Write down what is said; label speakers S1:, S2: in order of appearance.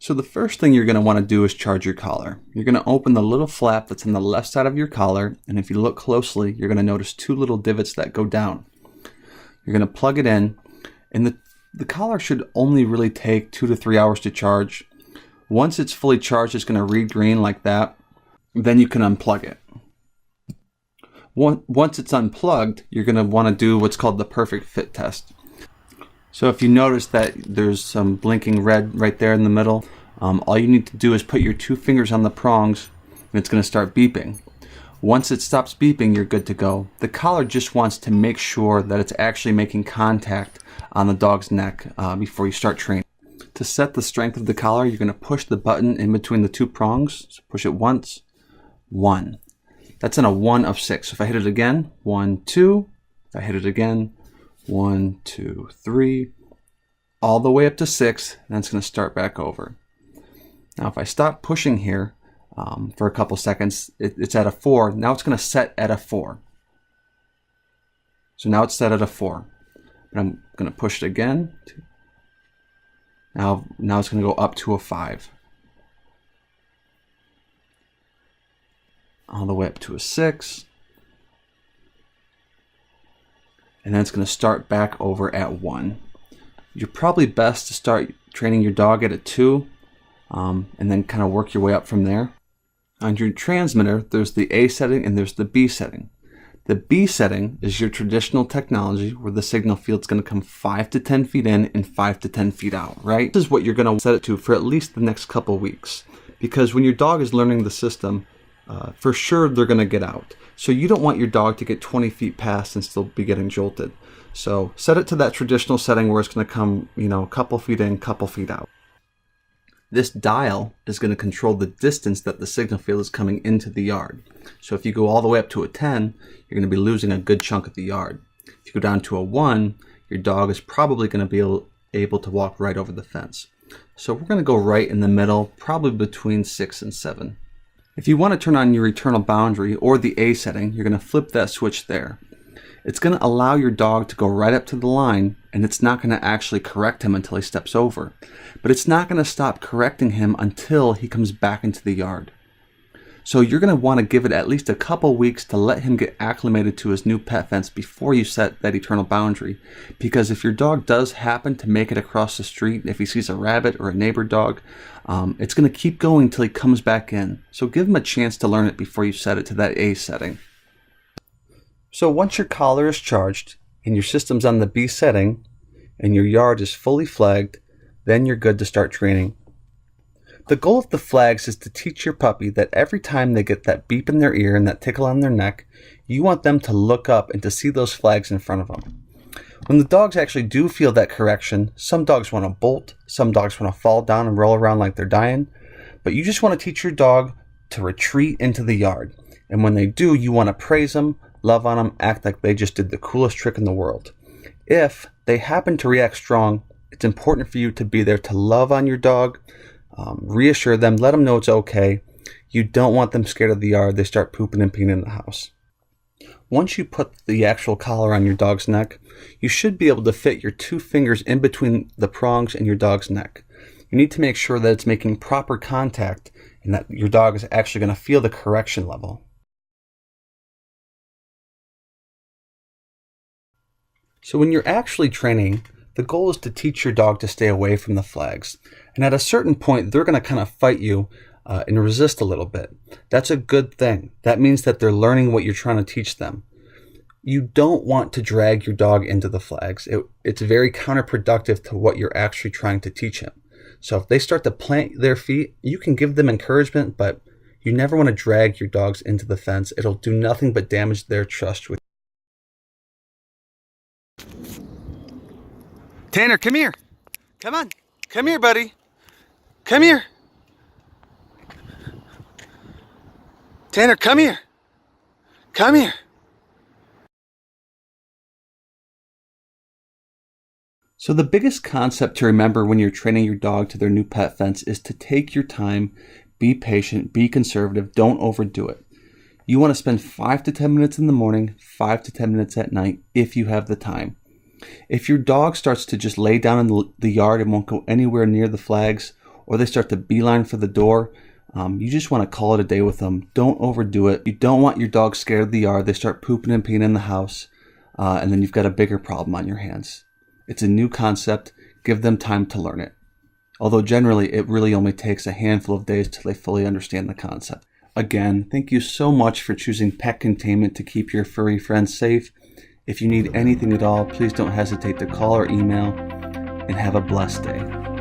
S1: So the first thing you're going to want to do is charge your collar. You're going to open the little flap that's on the left side of your collar, and if you look closely, you're going to notice two little divots that go down. You're going to plug it in, and the collar should only really take 2 to 3 hours to charge. Once it's fully charged, it's going to read green like that. Then you can unplug it. Once it's unplugged, you're going to want to do what's called the perfect fit test. So if you notice that there's some blinking red right there in the middle, all you need to do is put your 2 fingers on the prongs and it's going to start beeping. Once it stops beeping, you're good to go. The collar just wants to make sure that it's actually making contact on the dog's neck before you start training. To set the strength of the collar, you're going to push the button in between the 2 prongs. So push it once, 1. That's in a 1 of 6. So if I hit it again, 1, 2. If I hit it again, 1, 2, 3, all the way up to 6, and it's going to start back over. Now if I stop pushing here for a couple seconds, it's at a 4. Now it's going to set at a 4. So now it's set at a 4. And I'm going to push it again. Now it's going to go up to a 5. All the way up to a 6. And then it's going to start back over at 1. You're probably best to start training your dog at a 2 and then kind of work your way up from there. On your transmitter, there's the A setting and there's the B setting. The B setting is your traditional technology where the signal field's going to come 5 to 10 feet in and 5 to 10 feet out, right? This is what you're going to set it to for at least the next couple weeks. Because when your dog is learning the system, for sure they're going to get out. So you don't want your dog to get 20 feet past and still be getting jolted. So set it to that traditional setting where it's going to come, a couple feet in, couple feet out. This dial is going to control the distance that the signal field is coming into the yard. So if you go all the way up to a 10, you're going to be losing a good chunk of the yard. If you go down to a 1, your dog is probably going to be able to walk right over the fence. So we're going to go right in the middle, probably between 6 and 7. If you want to turn on your eternal boundary or the A setting, you're going to flip that switch there. It's going to allow your dog to go right up to the line, and it's not going to actually correct him until he steps over. But it's not going to stop correcting him until he comes back into the yard. So you're going to want to give it at least a couple weeks to let him get acclimated to his new pet fence before you set that eternal boundary. Because if your dog does happen to make it across the street, if he sees a rabbit or a neighbor dog, it's going to keep going until he comes back in. So give him a chance to learn it before you set it to that A setting. So once your collar is charged and your system's on the B setting and your yard is fully flagged, then you're good to start training. The goal of the flags is to teach your puppy that every time they get that beep in their ear and that tickle on their neck, you want them to look up and to see those flags in front of them. When the dogs actually do feel that correction, some dogs want to bolt, some dogs want to fall down and roll around like they're dying, but you just want to teach your dog to retreat into the yard. And when they do, you want to praise them, love on them, act like they just did the coolest trick in the world. If they happen to react strong, it's important for you to be there to love on your dog, reassure them, let them know it's okay. You don't want them scared of the yard. They start pooping and peeing in the house. Once you put the actual collar on your dog's neck, you should be able to fit your 2 fingers in between the prongs and your dog's neck. You need to make sure that it's making proper contact and that your dog is actually going to feel the correction level. So when you're actually training, the goal is to teach your dog to stay away from the flags. And at a certain point, they're going to kind of fight you and resist a little bit. That's a good thing. That means that they're learning what you're trying to teach them. You don't want to drag your dog into the flags. It's very counterproductive to what you're actually trying to teach him. So if they start to plant their feet, you can give them encouragement, but you never want to drag your dogs into the fence. It'll do nothing but damage their trust with you. Tanner, come here. Come on. Come here, buddy. Come here. Tanner, come here. Come here. So the biggest concept to remember when you're training your dog to their new pet fence is to take your time, be patient, be conservative, don't overdo it. You want to spend 5 to 10 minutes in the morning, 5 to 10 minutes at night if you have the time. If your dog starts to just lay down in the yard and won't go anywhere near the flags, or they start to beeline for the door, you just want to call it a day with them. Don't overdo it. You don't want your dog scared of the yard. They start pooping and peeing in the house, and then you've got a bigger problem on your hands. It's a new concept. Give them time to learn it. Although generally, it really only takes a handful of days till they fully understand the concept. Again, thank you so much for choosing pet containment to keep your furry friends safe. If you need anything at all, please don't hesitate to call or email, and have a blessed day.